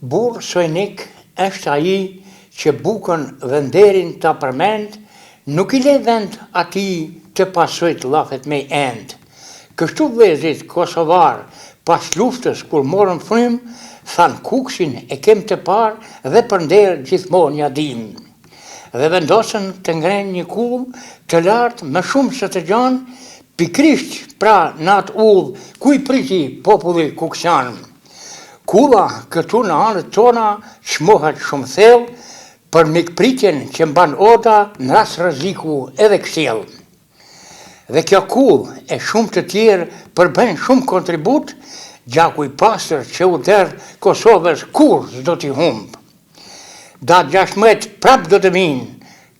Burr sojnik është ai që bukën dhe nderin ta përmend, nuk i le vend atij të pasojt llafet me end. Kështu vëllezrit kosovar, pas luftës kur morën frymë, than Kuksin e kem të parë dhe për nder gjithmonë ja dim. Dhe vendosën të ngrenë një kull të lartë më shumë se të gjanë, pikrisht pra në atë udhë ku i priti populli kuksian. Kulla këtu në anët tona çmohet shumë thellë për mikpritjen që mban oda në rast rreziku edhe kështjell. Dhe kjo kullë e shumë të tjerë përbën shumë kontribut, gjaku i pastër që u der Kosovës kur s'do t'i humb. Datë 16 prap do të vinë,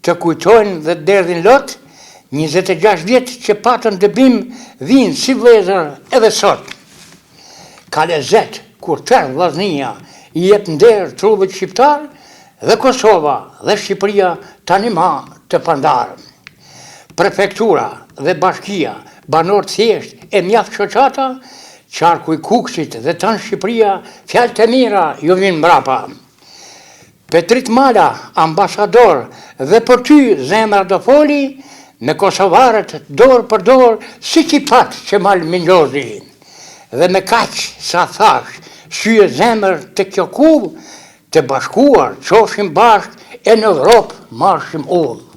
të kujtojnë dhe derdhin lot, 26 vjetë që patën dëbim vinë si vlezër edhe sot. Ka lezet kur tërë vllaznia i jep nder trullit shqiptar dhe Kosova dhe Shqipëria tani ma të pandar. Prefektura dhe bashkia, banor thjesht e mjaft shoqata, qarku i Kuksit dhe tanë Shqipëria, fjalë të mira ju vinë mbrapa. Petrit Mala, ambasador, dhe për ty zemra do foli, me kosovarët dorë për dorë, si që patë që malë Mingjozi. Dhe me kaqë sa thash, syje zemër të kjo kullë, të bashkuar, qofshim bashk e në Evropë marshim ullë.